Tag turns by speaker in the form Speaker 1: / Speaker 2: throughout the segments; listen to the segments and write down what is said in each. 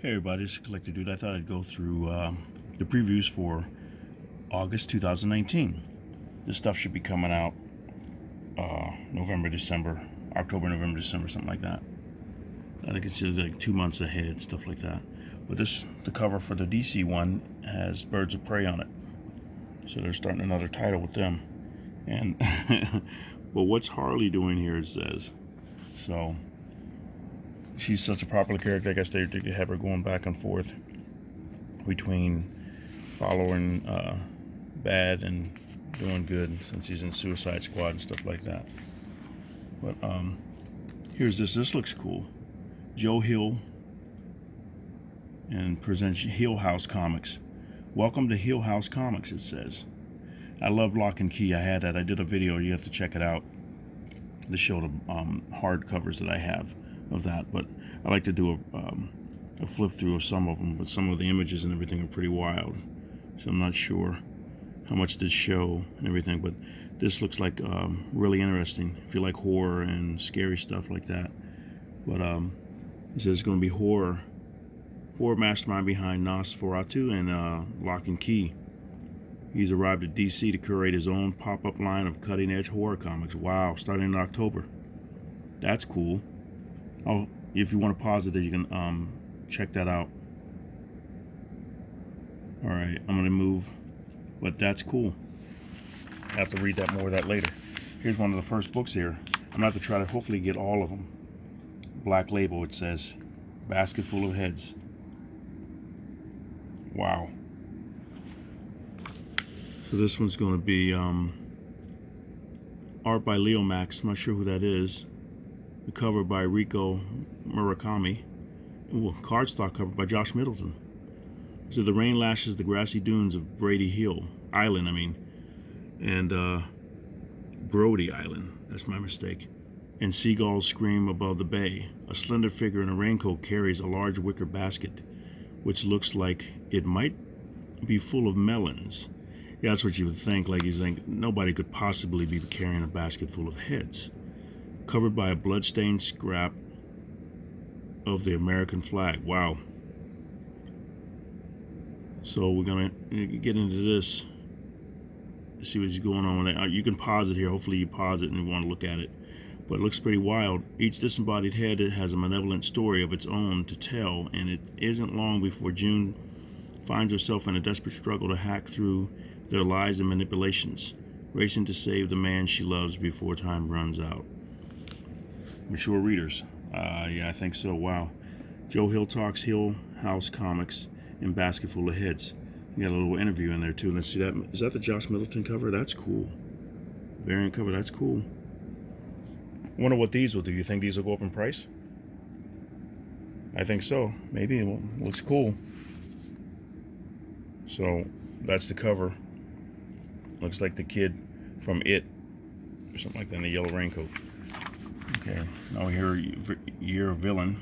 Speaker 1: Hey everybody, it's Collector Dude. I thought I'd go through the previews for August 2019. This stuff should be coming out November, December, October, November, December, something like that. I think it's just like 2 months ahead, stuff like that. But the cover for the DC one has Birds of Prey on it. So they're starting another title with them. And but what's Harley doing here, it says. So she's such a popular character. I guess they have her going back and forth between following bad and doing good, since she's in Suicide Squad and stuff like that. But here's this. This looks cool. Joe Hill and presents Hill House Comics. Welcome to Hill House Comics, it says. I love Lock and Key. I had that. I did a video. You have to check it out to show the hard covers that I have of that. But I like to do a flip through of some of them. But some of the images and everything are pretty wild. So I'm not sure how much this show and everything. But this looks like really interesting if you like horror and scary stuff like that. But it says it's going to be horror mastermind behind Nosferatu and Lock and Key. He's arrived at DC to curate his own pop-up line of cutting-edge horror comics. Wow, starting in October. That's cool. Oh, if you want to pause it, you can check that out. All right, I'm gonna move, but that's cool. I have to read that more of that later. Here's one of the first books here. I'm gonna have to try to hopefully get all of them. Black Label, it says. Basket Full of Heads. Wow. So this one's going to be art by Leo Max. I'm not sure who that is. The cover by Rico Murakami. Ooh, cardstock cover by Josh Middleton. So the rain lashes the grassy dunes of Brady Island, and Brody Island. That's my mistake. And seagulls scream above the bay. A slender figure in a raincoat carries a large wicker basket, which looks like it might be full of melons. Yeah, that's what you would think. Like, you think nobody could possibly be carrying a basket full of heads. Covered by a bloodstained scrap of the American flag. Wow. So we're gonna get into this. See what's going on with it. You can pause it here. Hopefully you pause it and you want to look at it. But it looks pretty wild. Each disembodied head has a malevolent story of its own to tell, and it isn't long before June finds herself in a desperate struggle to hack through their lies and manipulations, racing to save the man she loves before time runs out. Mature readers. Yeah, I think so. Wow. Joe Hill talks Hill House Comics and Basket Full of Heads. You got a little interview in there too. Let's see that. Is that the Josh Middleton cover? That's cool. Variant cover. That's cool. I wonder what these will do. You think these will go up in price? I think so. Maybe. It looks cool. So that's the cover. Looks like the kid from It, or something like that, in a yellow raincoat. Okay, now here, Year of Villain.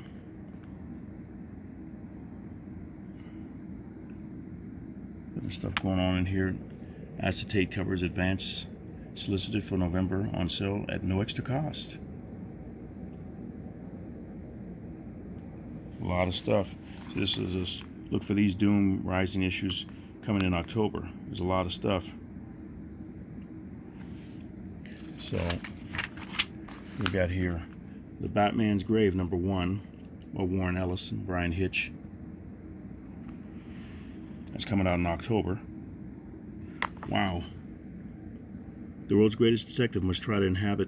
Speaker 1: Other stuff going on in here. Acetate covers advance solicited for November, on sale at no extra cost. A lot of stuff. So this is look for these Doom Rising issues coming in October. There's a lot of stuff. So we got here The Batman's Grave #1 by Warren Ellis and Brian Hitch. That's coming out in October. Wow. The world's greatest detective must try to inhabit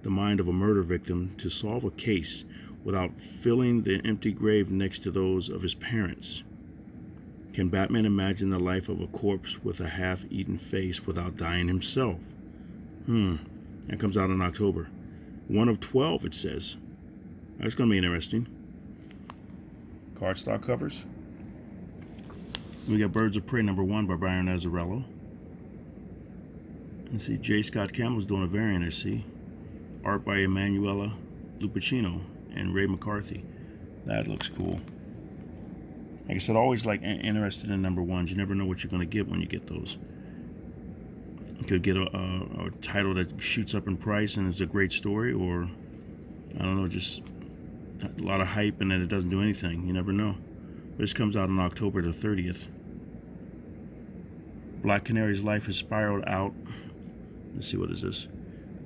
Speaker 1: the mind of a murder victim to solve a case without filling the empty grave next to those of his parents. Can Batman imagine the life of a corpse with a half-eaten face without dying himself? That comes out in October. 1 of 12, it says. That's going to be interesting. Cardstock covers. We got Birds of Prey #1 by Brian Azzarello. You see, J. Scott Campbell's doing a variant, I see. Art by Emanuela Lupacchino and Ray McCarthy. That looks cool. Like I said, always interested in #1s. You never know what you're going to get when you get those. You could get a title that shoots up in price and it's a great story, or I don't know, just a lot of hype and then it doesn't do anything. You never know. This comes out on October the 30th. Black Canary's life has spiraled out. Let's see, what is this?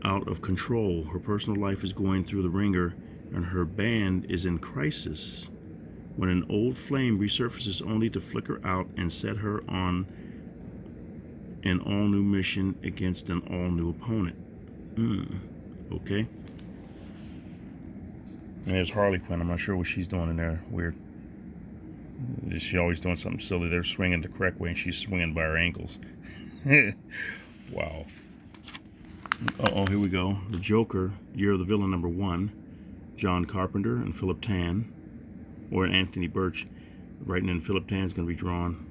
Speaker 1: Out of control. Her personal life is going through the ringer, and her band is in crisis when an old flame resurfaces only to flicker out and set her on an all-new mission against an all-new opponent. Okay. And there's Harley Quinn. I'm not sure what she's doing in there. Weird. Is she always doing something silly? They're swinging the correct way, and she's swinging by her ankles. Wow. Uh-oh, here we go. The Joker, Year of the Villain #1. John Carpenter and Philip Tan. Or Anthony Birch. Writing in Philip Tan's going to be drawn.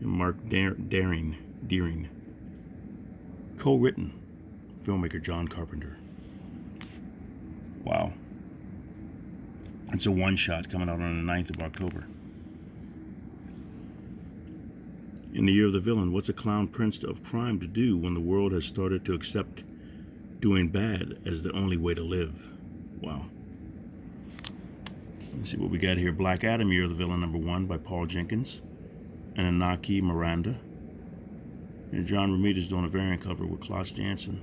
Speaker 1: And Mark Deering. Co-written. Filmmaker John Carpenter. Wow. It's a one-shot coming out on the 9th of October. In the Year of the Villain, what's a clown prince of crime to do when the world has started to accept doing bad as the only way to live? Wow. Let's see what we got here. Black Adam, Year of the Villain #1 by Paul Jenkins and Anaki Miranda. And John Romita is doing a variant cover with Klaus Janson.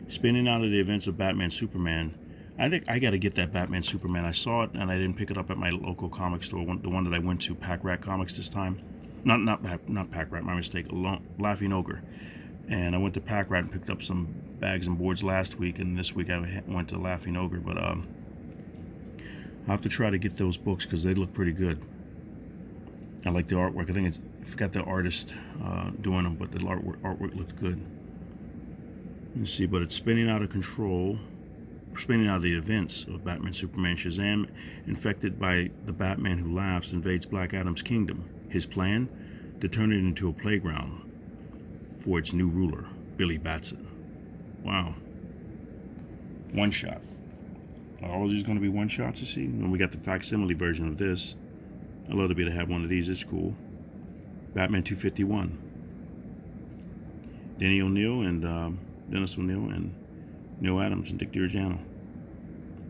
Speaker 1: Spinning out of the events of Batman Superman. I think I got to get that Batman Superman. I saw it and I didn't pick it up at my local comic store, the one that I went to, Pack Rat Comics this time. Not Pack Rat, my mistake. Laughing Ogre. And I went to Pack Rat and picked up some bags and boards last week, and this week I went to Laughing Ogre. But I'll have to try to get those books because they look pretty good. I like the artwork. I forgot the artist doing them, but the artwork looked good. Let's see, but it's spinning out of control. Spinning out of the events of Batman, Superman, Shazam, infected by the Batman who laughs, invades Black Adam's kingdom. His plan? To turn it into a playground for its new ruler, Billy Batson. Wow. One shot. Are all of these going to be one shots, you see? And we got the facsimile version of this. I'd love to be able to have one of these. It's cool. Batman 251. Denny O'Neil and Dennis O'Neil and Neil Adams and Dick DiGiorgiano.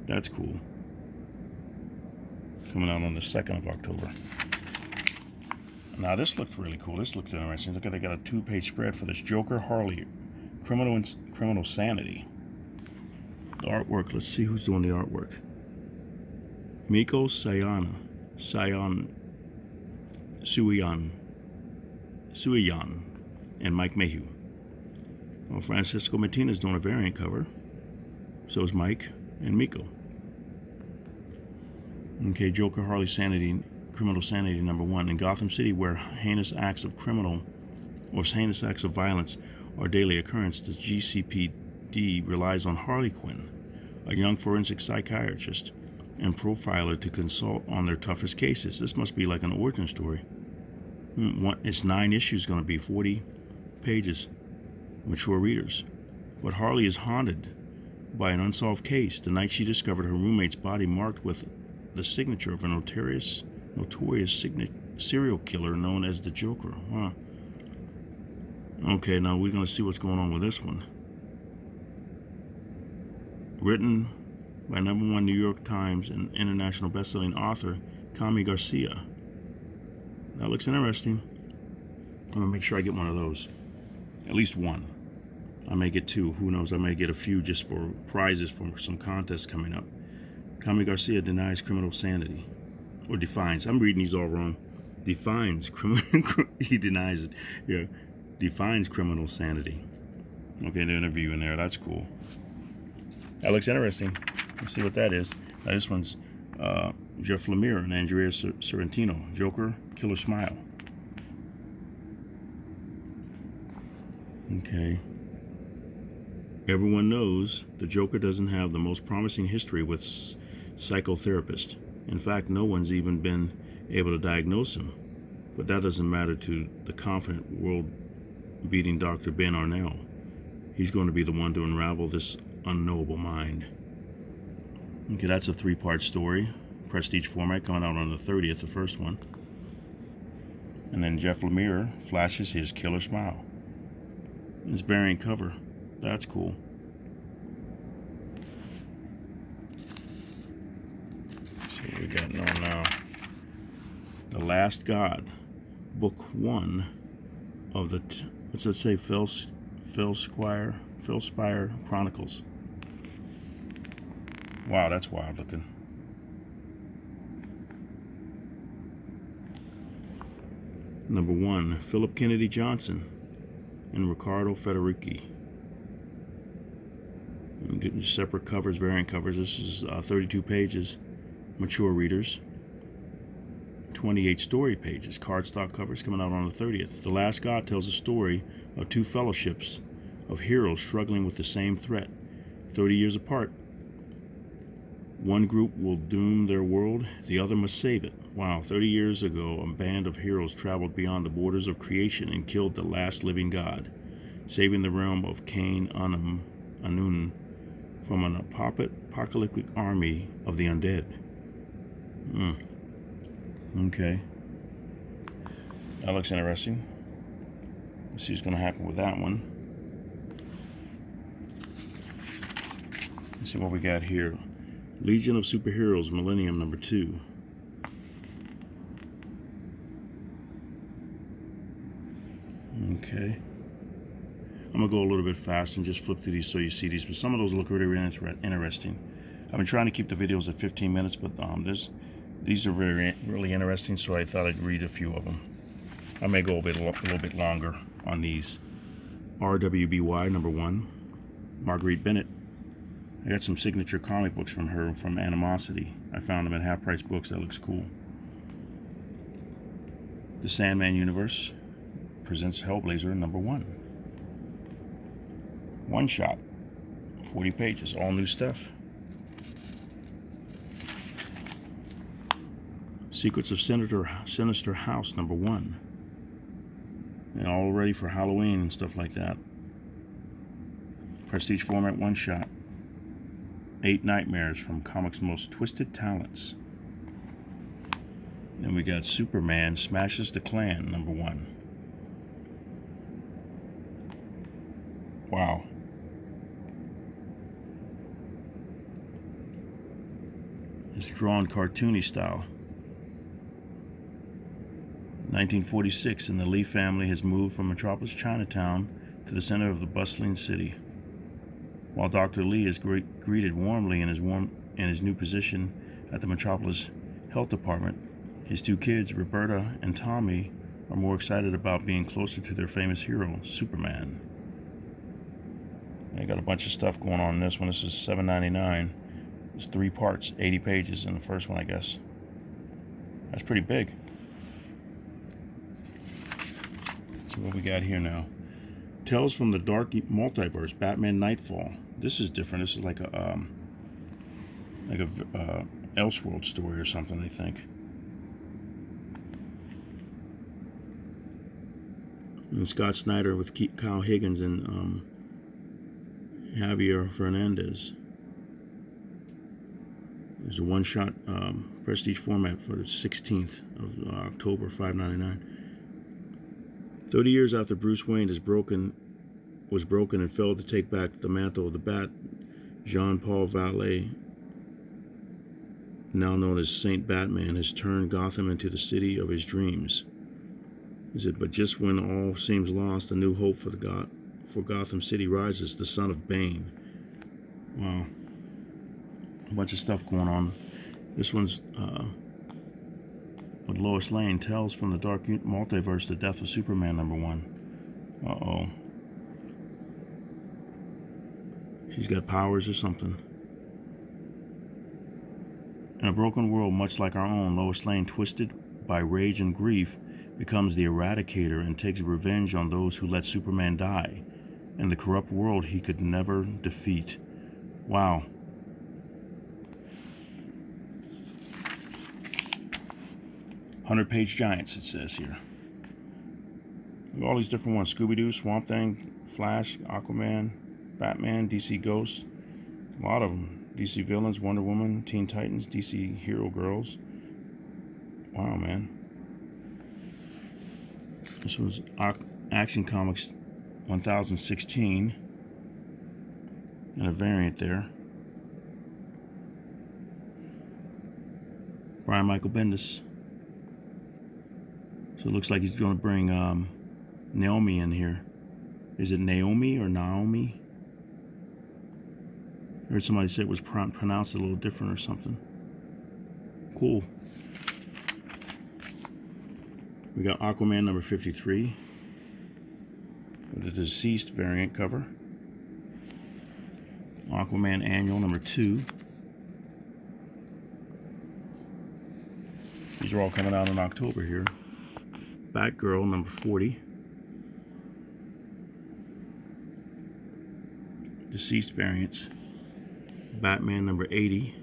Speaker 1: That's cool. Coming out on the 2nd of October. Now this looked really cool. This looked interesting. Look at, they got a 2-page spread for this Joker Harley, Criminal Sanity. The artwork. Let's see who's doing the artwork. Miko Suiyan, and Mike Mayhew. Well, Francisco Martinez doing a variant cover. So is Mike and Miko. Okay, Joker Harley Sanity, Criminal Sanity #1. In Gotham City, where heinous acts of violence are daily occurrence, the GCPD relies on Harley Quinn, a young forensic psychiatrist and profiler, to consult on their toughest cases. This must be like an origin story. It's 9 issues, going to be 40 pages. Mature readers. But Harley is haunted by an unsolved case the night she discovered her roommate's body marked with the signature of a notorious serial killer known as the Joker. Huh. Okay, now we're going to see what's going on with this one. Written by #1 New York Times and international best-selling author Kami Garcia. That looks interesting. I'm going to make sure I get one of those. At least one. I may get 2. Who knows? I may get a few just for prizes from some contests coming up. Kami Garcia denies criminal sanity. Or defines. I'm reading these all wrong. Defines criminal... he denies it. Yeah. Defines criminal sanity. Okay, the interview in there. That's cool. That looks interesting. Let's see what that is. Now, this one's Jeff Lemire and Andrea Sorrentino. Joker, Killer Smile. Okay. Everyone knows the Joker doesn't have the most promising history with psychotherapists. In fact, no one's even been able to diagnose him. But that doesn't matter to the confident, world-beating Dr. Ben Arnell. He's going to be the one to unravel this unknowable mind. Okay, that's a 3-part story. Prestige format, coming out on the 30th, the first one. And then Jeff Lemire flashes his Killer Smile. His variant cover. That's cool. Let's see what we got on now. The Last God, Book 1 of the, what's that say, Philspire Chronicles. Wow, that's wild looking. Number 1, Philip Kennedy Johnson and Riccardo Federici. I'm getting separate covers, variant covers. This is 32 pages, mature readers. 28 story pages, cardstock covers, coming out on the 30th. The Last God tells a story of two fellowships of heroes struggling with the same threat. 30 years apart, one group will doom their world, the other must save it. Wow, 30 years ago, a band of heroes traveled beyond the borders of creation and killed the last living god, saving the realm of Cain Anun from an apocalyptic army of the undead. Okay. That looks interesting. Let's see what's going to happen with that one. Let's see what we got here. Legion of Superheroes, Millennium number 2. Okay. I'm going to go a little bit fast and just flip through these so you see these, but some of those look really interesting. I've been trying to keep the videos at 15 minutes, but these are really interesting, so I thought I'd read a few of them. I may go a little bit longer on these. RWBY number 1, Marguerite Bennett. I got some signature comic books from her from Animosity. I found them at Half Price Books. That looks cool. The Sandman Universe presents Hellblazer number 1. One shot, 40 pages, all new stuff. Secrets of Sinister House number 1. And all ready for Halloween and stuff like that. Prestige format, one shot. 8 Nightmares from Comics' Most Twisted Talents. Then we got Superman Smashes the Klan number 1. Wow. It's drawn cartoony style. 1946, and the Lee family has moved from Metropolis Chinatown to the center of the bustling city. While Dr. Lee is greeted warmly in his new position at the Metropolis Health Department, his 2 kids, Roberta and Tommy, are more excited about being closer to their famous hero, Superman. They got a bunch of stuff going on in this one. This is $7.99. It's 3 parts, 80 pages in the first one, I guess. That's pretty big. So what we got here now? Tales from the Dark Multiverse, Batman Nightfall. This is different. This is like a Elseworld story or something, I think. And Scott Snyder with Kyle Higgins and Javier Fernandez. There's a one-shot prestige format for the 16th of October, $5.99. 30 years after Bruce Wayne was broken and failed to take back the mantle of the Bat, Jean-Paul Vallée, now known as Saint Batman, has turned Gotham into the city of his dreams. But just when all seems lost, a new hope for Gotham City rises, the son of Bane. Wow. A bunch of stuff going on. This one's with Lois Lane, Tales from the Dark Multiverse, The Death of Superman number 1. Uh-oh. She's got powers or something. In a broken world much like our own, Lois Lane, twisted by rage and grief, becomes the Eradicator and takes revenge on those who let Superman die in the corrupt world he could never defeat. Wow. "100-page giants," it says here. Look at all these different ones. Scooby-Doo, Swamp Thing, Flash, Aquaman, Batman, DC Ghosts. A lot of them. DC Villains, Wonder Woman, Teen Titans, DC Hero Girls. Wow, man. This was Action Comics 1016. And a variant there. Brian Michael Bendis. So it looks like he's going to bring Naomi in here. Is it Naomi or Naomi? I heard somebody say it was pronounced a little different or something. Cool. We got Aquaman number 53 with the deceased variant cover. Aquaman Annual number 2. These are all coming out in October here. Batgirl number 40. Deceased variants. Batman number 80.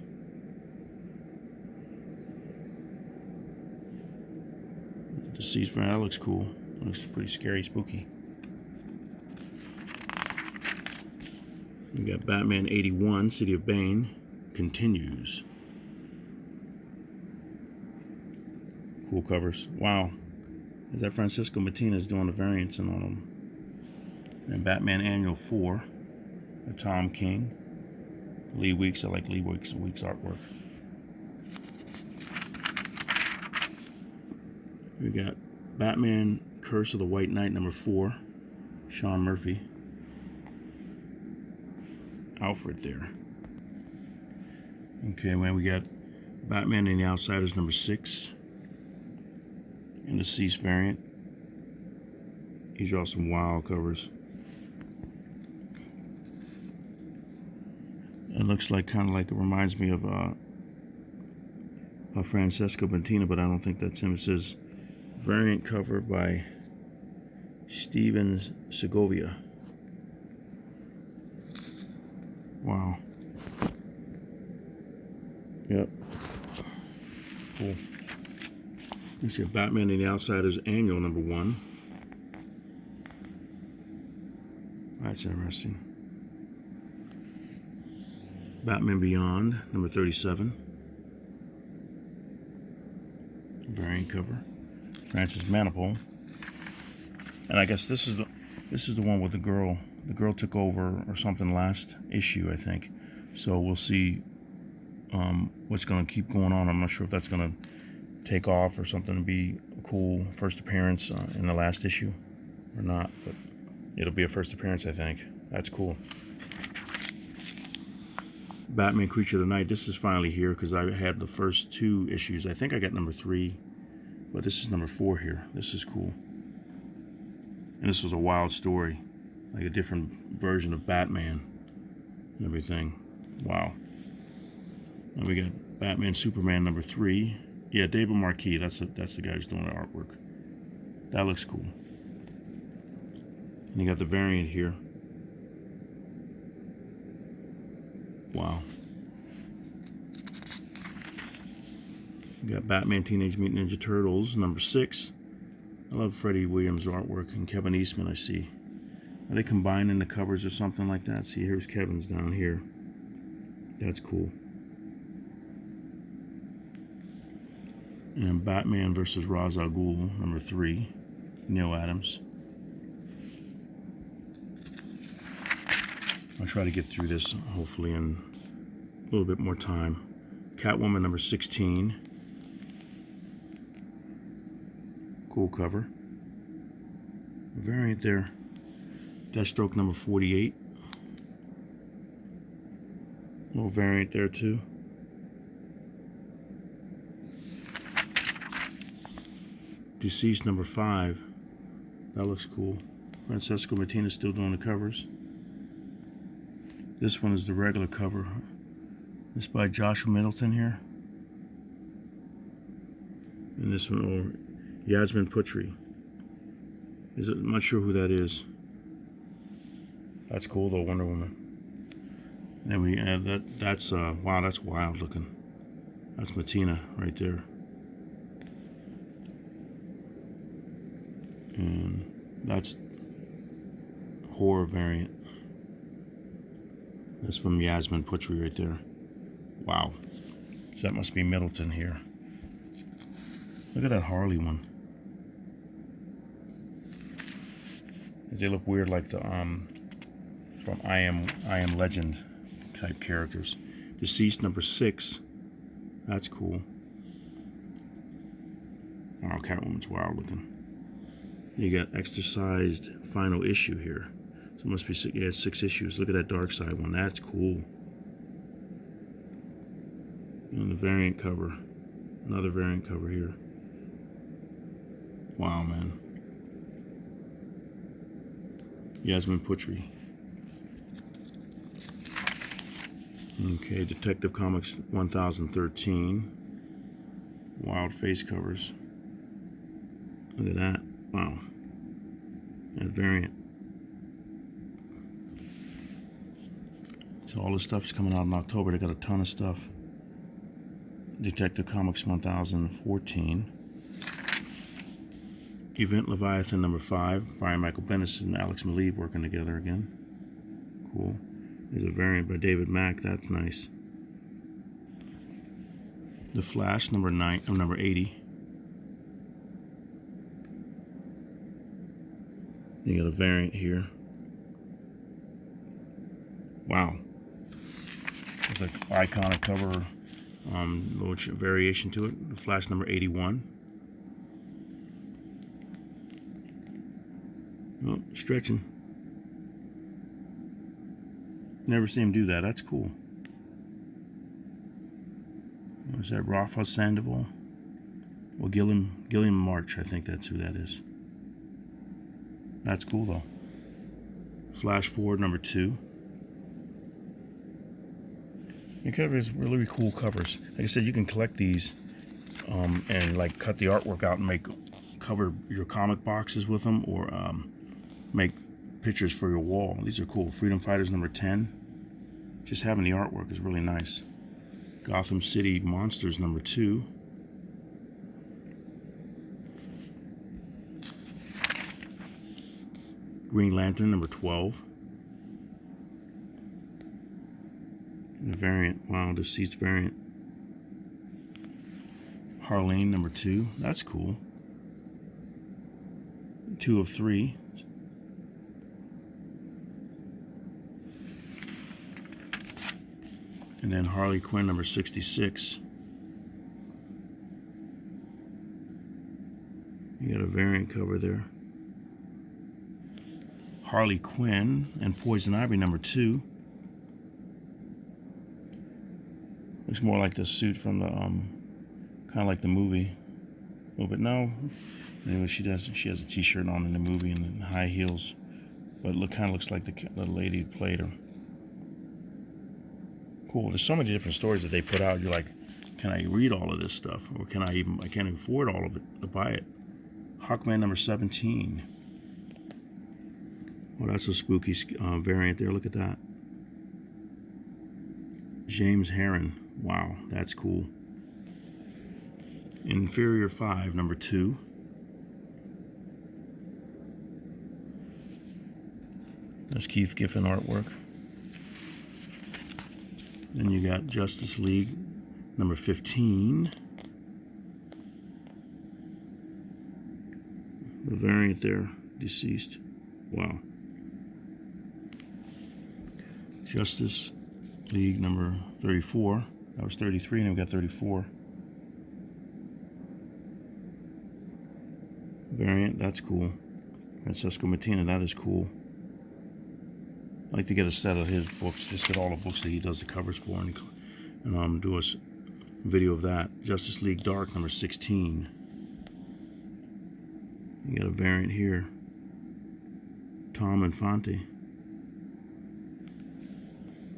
Speaker 1: Deceased variant, that looks cool. Looks pretty scary, spooky. We got Batman 81, City of Bane, continues. Cool covers. Wow. Is that Francisco Martinez doing the variants in on them? And Batman Annual 4, Tom King. Lee Weeks, I like Lee Weeks' artwork. We got Batman Curse of the White Knight number 4, Sean Murphy. Alfred there. Okay, man, we got Batman and the Outsiders number 6. And the Deceased variant. These are all some wild covers. It looks like kind of like it reminds me of Francesco Bentina, but I don't think that's him. It says variant cover by Steven Segovia. Wow. Yep. Cool. You see Batman and the Outsiders Annual number 1. That's interesting. Batman Beyond number 37. Variant cover. Francis Manapul. And I guess this is the one with the girl. The girl took over or something last issue, I think. So we'll see what's going to keep going on. I'm not sure if that's going to take off or something to be a cool first appearance in the last issue or not. But it'll be a first appearance, I think. That's cool. Batman Creature of the Night. This is finally here because I had the first 2 issues. I think I got number 3, but this is number 4 here. This is cool. And this was a wild story, like a different version of Batman and everything. Wow. And we got Batman Superman number 3. Yeah, David Marquis. That's the guy who's doing the artwork. That looks cool. And you got the variant here. Wow. We got Batman Teenage Mutant Ninja Turtles number 6. I love Freddie Williams' artwork and Kevin Eastman, I see. Are they combining the covers or something like that? See, here's Kevin's down here. That's cool. And Batman versus Ra's al Ghul number 3. Neil Adams. I'll try to get through this hopefully in a little bit more time. Catwoman number 16. Cool cover. Variant there. Deathstroke number 48. Little variant there too. Deceased number 5. That looks cool. Francesco Martinez still doing the covers. This one is the regular cover. This by Joshua Middleton here. And this one, or Yasmin Putri. I'm not sure who that is. That's cool though, Wonder Woman. And then we add that's wow, that's wild looking. That's Matina right there. And that's horror variant. That's from Yasmin Putri right there. Wow. So that must be Middleton here. Look at that Harley one. They look weird like the from I Am Legend type characters. Deceased number 6. That's cool. Oh, Catwoman's wild looking. You got extra-sized final issue here. So it must be six, yeah, 6 issues. Look at that Dark Side one. That's cool. And the variant cover. Another variant cover here. Wow, man. Yasmin Putri. Okay, Detective Comics 1013. Wild face covers. Look at that. Wow. That variant. So all this stuff's coming out in October. They got a ton of stuff. Detective Comics 1014. Event Leviathan number 5. Brian Michael Bendis and Alex Maleev working together again. Cool. There's a variant by David Mack. That's nice. The Flash number 80. You got a variant here. Wow. It's like iconic cover, little variation to it. The Flash number 81. Oh, stretching. Never seen him do that. That's cool. Is that Rafa Sandoval? Well, Gilliam March, I think that's who that is. That's cool though. Flash Forward number 2. The cover is really cool covers. Like I said, you can collect these and like cut the artwork out and cover your comic boxes with them, or make pictures for your wall. These are cool. Freedom Fighters number 10. Just having the artwork is really nice. Gotham City Monsters number 2. Green Lantern number 12. The variant, wow, deceased variant. Harleen number 2. That's cool. 2 of 3. And then Harley Quinn number 66. You got a variant cover there. Harley Quinn and Poison Ivy number 2. Looks more like the suit from the kind of like the movie. A little bit. No. Anyway, she has a t-shirt on in the movie and high heels, but it kind of looks like the lady who played her. Cool. There's so many different stories that they put out. You're like, can I read all of this stuff, or I can't afford all of it to buy it. Hawkman number 17. Well, that's a spooky variant there. Look at that. James Heron. Wow, that's cool. Inferior 5 number 2. That's Keith Giffen artwork. Then you got Justice League number 15. The variant there, deceased. Wow. Justice League number 34. That was 33, and we got 34. Variant, that's cool. Francesco Mattina, that is cool. I'd like to get a set of his books, just get all the books that he does the covers for, and do a video of that. Justice League Dark number 16. You got a variant here. Tom Infante.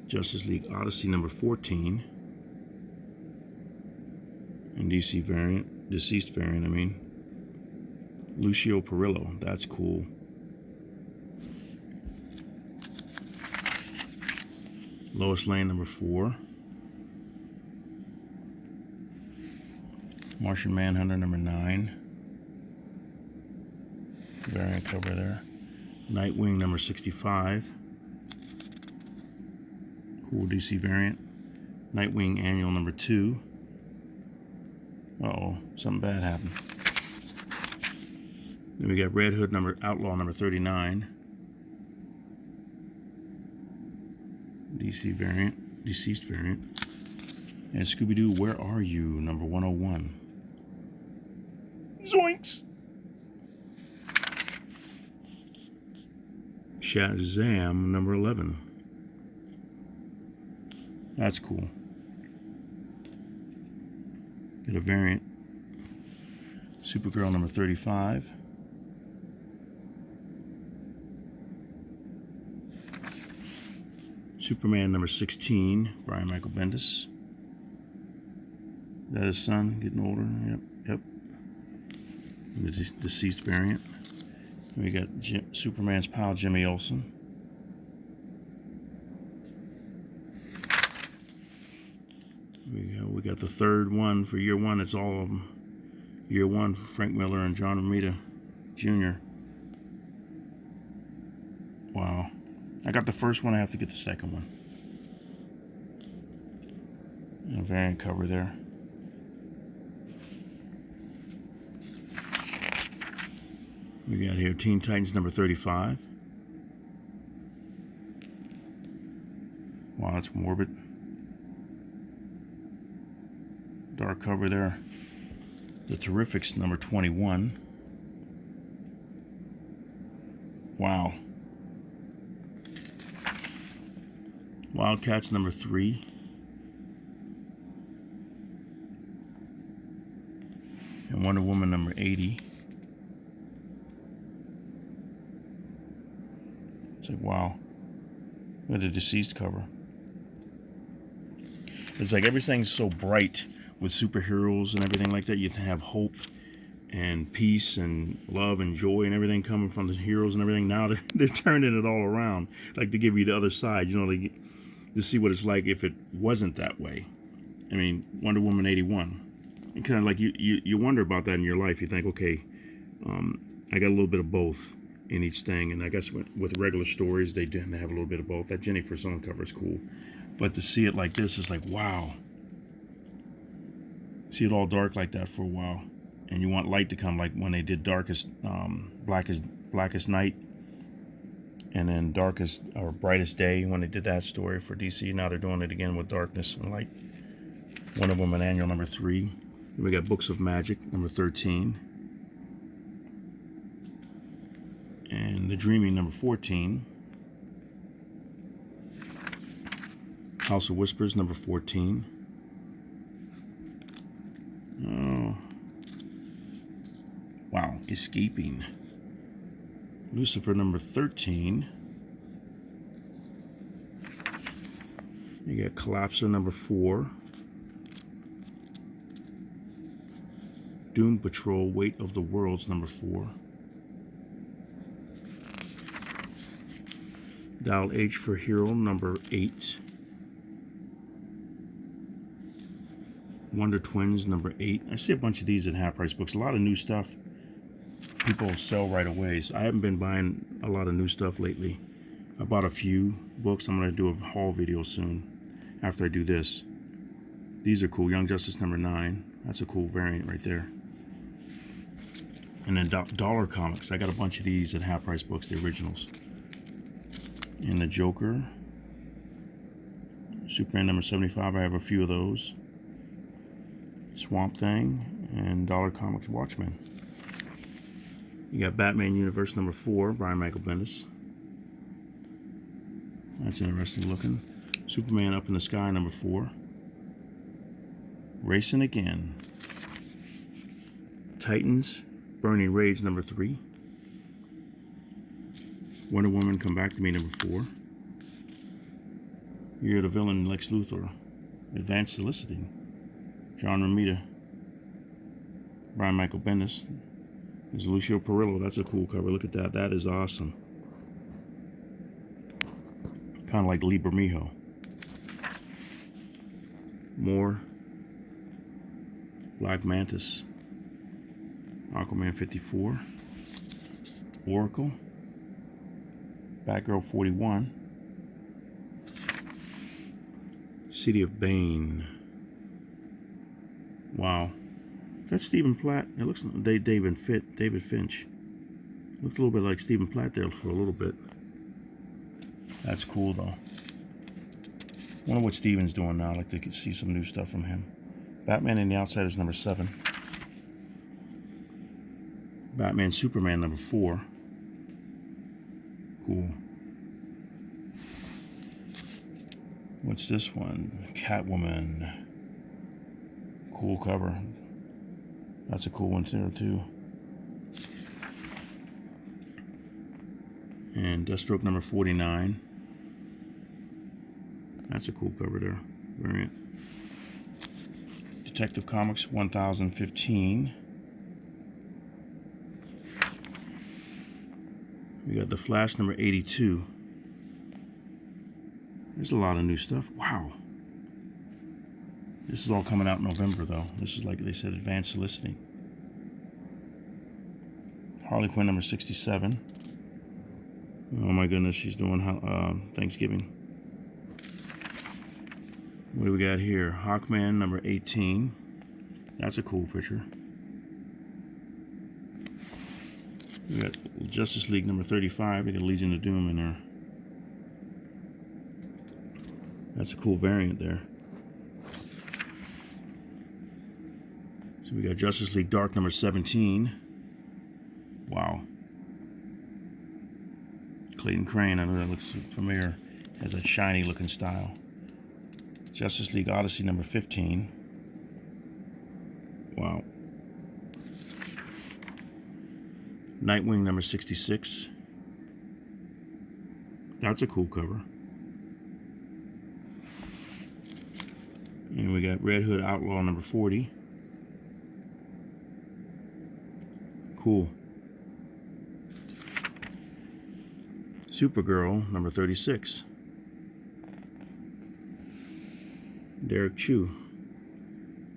Speaker 1: Justice League Odyssey number 14. And DC variant, deceased variant, I mean. Lucio Perillo, that's cool. Lois Lane number 4. Martian Manhunter number 9. Variant cover there. Nightwing number 65. Cool DC variant. Nightwing Annual number 2. Uh-oh, something bad happened. Then we got Red Hood Outlaw number 39. DC variant, deceased variant. And Scooby-Doo, Where Are You? number 101. Zoinks! Shazam number 11. That's cool. Get a variant. Supergirl number 35. Superman number 16, Brian Michael Bendis. That his son getting older? Yep. The deceased variant. We got Superman's pal, Jimmy Olsen. We got the third one for year one. It's all of them. Year one for Frank Miller and John Romita Jr. Wow. I got the first one. I have to get the second one. And a variant cover there. We got here Teen Titans number 35. Wow, that's morbid. Dark cover there. The Terrifics number 21. Wow. Wildcats number 3. And Wonder Woman number 80. It's like, wow. Look at the deceased cover. It's like everything's so bright with superheroes and everything like that. You have hope and peace and love and joy and everything coming from the heroes and everything. Now they're turning it all around, like to give you the other side, you know, like to see what it's like if it wasn't that way. I mean, Wonder Woman 81. And kind of like you wonder about that in your life. You think, okay, I got a little bit of both in each thing, and I guess with regular stories they do have a little bit of both. That Jenny Frison cover is cool, but to see it like this is like, wow. See it all dark like that for a while, and you want light to come, like when they did Blackest Night, and then Darkest or Brightest Day when they did that story for DC. Now they're doing it again with Darkness and Light. Wonder Woman Annual number 3. We got Books of Magic number 13. And The Dreaming number 14. House of Whispers number 14. Oh. Wow, Escaping. Lucifer number 13. You got Collapso number 4. Doom Patrol Weight of the Worlds number 4. Dial H for Hero number 8. Wonder Twins number 8. I see a bunch of these at Half Price Books. A lot of new stuff. People sell right away. So I haven't been buying a lot of new stuff lately. I bought a few books. I'm going to do a haul video soon after I do this. These are cool. Young Justice number 9. That's a cool variant right there. And then Dollar Comics. I got a bunch of these at Half Price Books, the originals. And the Joker. Superman number 75. I have a few of those. Swamp Thing. And Dollar Comics Watchmen. You got Batman Universe number 4. Brian Michael Bendis. That's interesting looking. Superman Up in the Sky number 4. Racing Again. Titans Burning Rage number 3. Wonder Woman Come Back to Me number 4. You're the Villain Lex Luthor. Advanced Soliciting. John Romita. Brian Michael Bendis. There's Lucio Perillo. That's a cool cover. Look at that. That is awesome. Kind of like Lee Bermejo. More. Black Mantis. Aquaman 54. Oracle. Batgirl 41. City of Bane. Wow. Is that Stephen Platt? It looks like David Finch. Looks a little bit like Stephen Platt there for a little bit. That's cool though. Wonder what Steven's doing now. I'd like to see some new stuff from him. Batman and the Outsiders number 7. Batman Superman number 4. Cool. What's this one? Catwoman. Cool cover. That's a cool one too. And Deathstroke number 49. That's a cool cover there. Variant. Detective Comics 1015. We got The Flash number 82. There's a lot of new stuff. Wow. This is all coming out in November, though. This is, like they said, advanced soliciting. Harley Quinn number 67. Oh my goodness, she's doing Thanksgiving. What do we got here? Hawkman number 18. That's a cool picture. We got Justice League number 35. We got Legion of Doom in there. That's a cool variant there. So we got Justice League Dark number 17. Wow. Clayton Crane, I know that looks familiar. Has a shiny looking style. Justice League Odyssey number 15. Wow. Nightwing number 66. That's a cool cover. And we got Red Hood Outlaw number 40. Cool. Supergirl number 36. Derek Chu.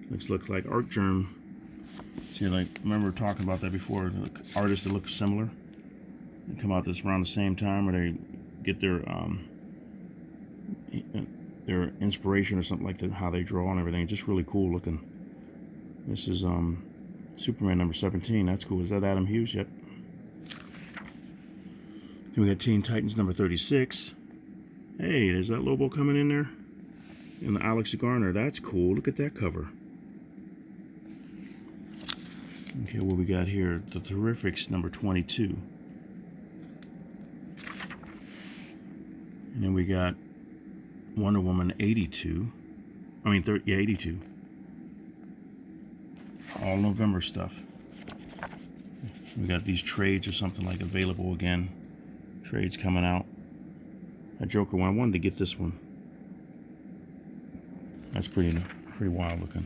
Speaker 1: Looks like Artgerm. See, like, remember talking about that before, the artists that look similar. They come out this around the same time, or they get their inspiration or something like that, how they draw and everything. Just really cool looking. This is Superman number 17. That's cool. Is that Adam Hughes? Yep. Then we got Teen Titans number 36. Hey, there's that Lobo coming in there. And the Alex Garner. That's cool. Look at that cover. Okay, what we got here? The Terrifics number 22. And then we got Wonder Woman 82. I mean, 82. All November stuff. We got these trades or something like available again. Trades coming out. A Joker one. I wanted to get this one. That's pretty wild looking.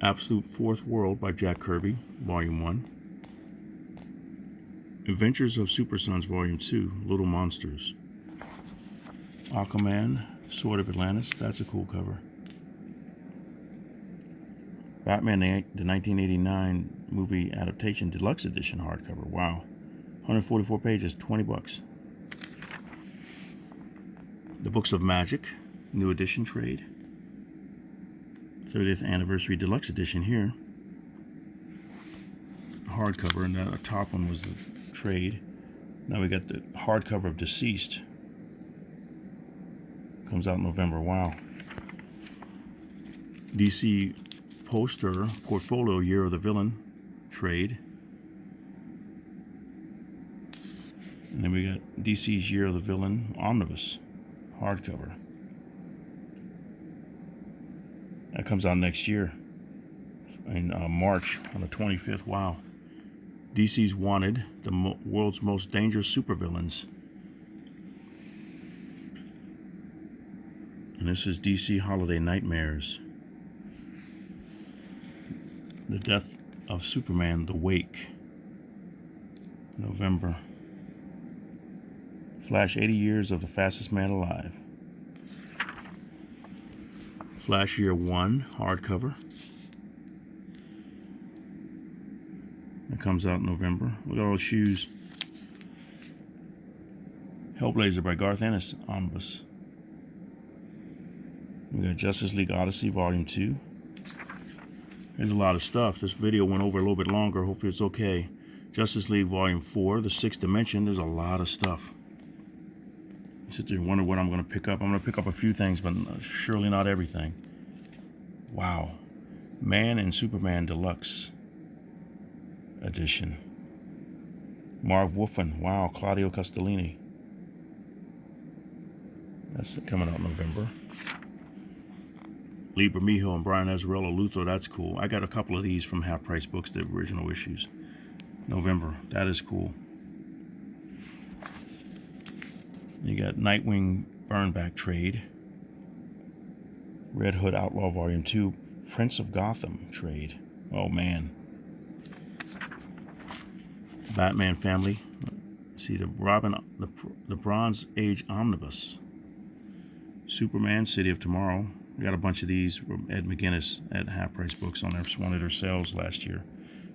Speaker 1: Absolute Fourth World by Jack Kirby, Volume 1. Adventures of Super Sons, Volume 2, Little Monsters. Aquaman, Sword of Atlantis. That's a cool cover. Batman, the 1989 movie adaptation, deluxe edition hardcover. Wow. 144 pages, 20 bucks. The Books of Magic, new edition trade. 30th anniversary deluxe edition here. Hardcover, and the top one was the trade. Now we got the hardcover of Deceased. Comes out in November. Wow. DC poster portfolio Year of the Villain trade. And then we got DC's Year of the Villain omnibus hardcover. That comes out next year in March on the 25th. Wow. DC's Wanted, the world's most dangerous supervillains. And this is DC Holiday Nightmares. The Death of Superman, The Wake. November. Flash 80 Years of the Fastest Man Alive. Flash Year 1 hardcover. That comes out in November. Look at all the shoes. Hellblazer by Garth Ennis omnibus. We got Justice League Odyssey Volume 2. There's a lot of stuff. This video went over a little bit longer. Hopefully it's okay. Justice League Volume 4, The Sixth Dimension. There's a lot of stuff. I sit there and wonder what I'm going to pick up. I'm going to pick up a few things, but surely not everything. Wow. Man and Superman Deluxe Edition. Marv Wolfman. Wow, Claudio Castellini. That's coming out in November. Lee Bermejo and Brian Azzarello Luther. That's cool. I got a couple of these from Half Price Books, the original issues. November. That is cool. You got Nightwing Burnback trade. Red Hood Outlaw Volume 2. Prince of Gotham trade. Oh man. Batman Family. See the Robin, the Bronze Age Omnibus. Superman City of Tomorrow. We got a bunch of these from Ed McGuinness at Half Price Books on one of their sales last year.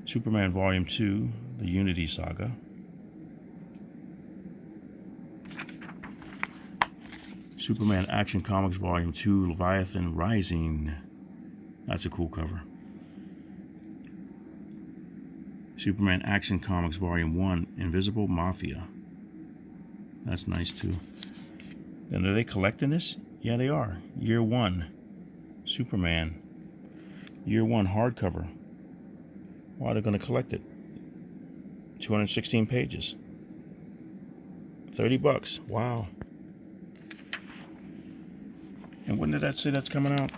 Speaker 1: Superman Volume 2, the Unity Saga. Superman Action Comics Volume 2, Leviathan Rising. That's a cool cover. Superman Action Comics Volume 1, Invisible Mafia. That's nice too. And are they collecting this? Yeah, they are. Year 1. Superman. Year 1 hardcover. Wow, they're going to collect it. 216 pages. $30. Wow. And when did that say that's coming out?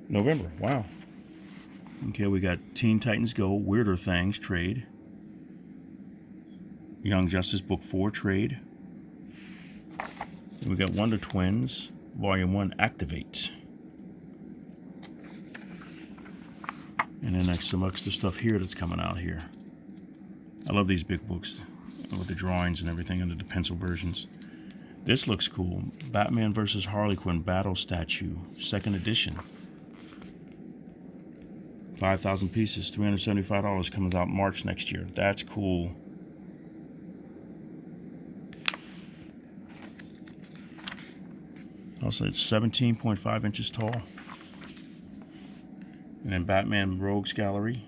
Speaker 1: November. Wow. Okay, we got Teen Titans Go, Weirder Things trade. Young Justice Book 4 trade. And we got Wonder Twins, Volume 1, Activate. And then next some extra stuff here that's coming out here. I love these big books with the drawings and everything under the pencil versions. This looks cool. Batman vs. Harley Quinn Battle Statue, 2nd edition. 5,000 pieces, $375, comes out March next year. That's cool. Also, it's 17.5 inches tall. And then Batman Rogues Gallery.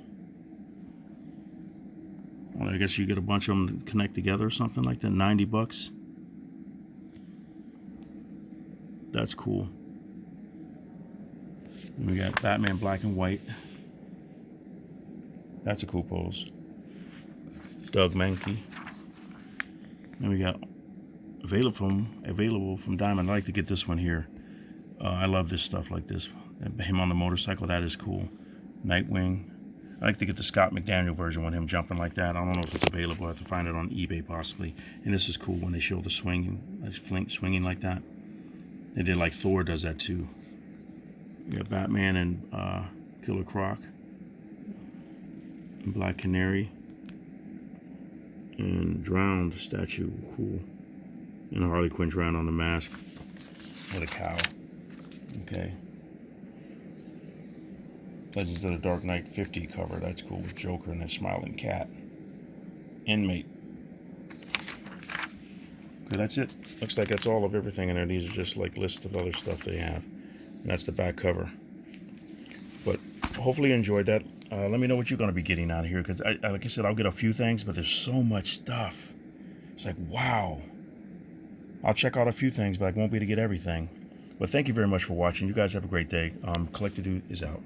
Speaker 1: Well, I guess you get a bunch of them to connect together or something like that. $90. That's cool. And we got Batman Black and White. That's a cool pose. Doug Mahnke. And we got available from Diamond. I like to get this one here. I love this stuff like this. Him on the motorcycle, that is cool. Nightwing. I like to get the Scott McDaniel version with him jumping like that. I don't know if it's available. I have to find it on eBay possibly. And this is cool when they show the swinging like that. They did like Thor does that too. You got Batman and Killer Croc. And Black Canary. And Drowned statue. Cool. And Harley Quinn drowned on the mask with a cow. Okay. Legends of the Dark Knight 50 cover. That's cool with Joker and a smiling cat. Inmate. Okay, that's it. Looks like that's all of everything in there. These are just like lists of other stuff they have. And that's the back cover. But hopefully you enjoyed that. Let me know what you're going to be getting out of here. Because like I said, I'll get a few things, but there's so much stuff. It's like, wow. I'll check out a few things, but I won't be able to get everything. But thank you very much for watching. You guys have a great day. Collector Dude is out.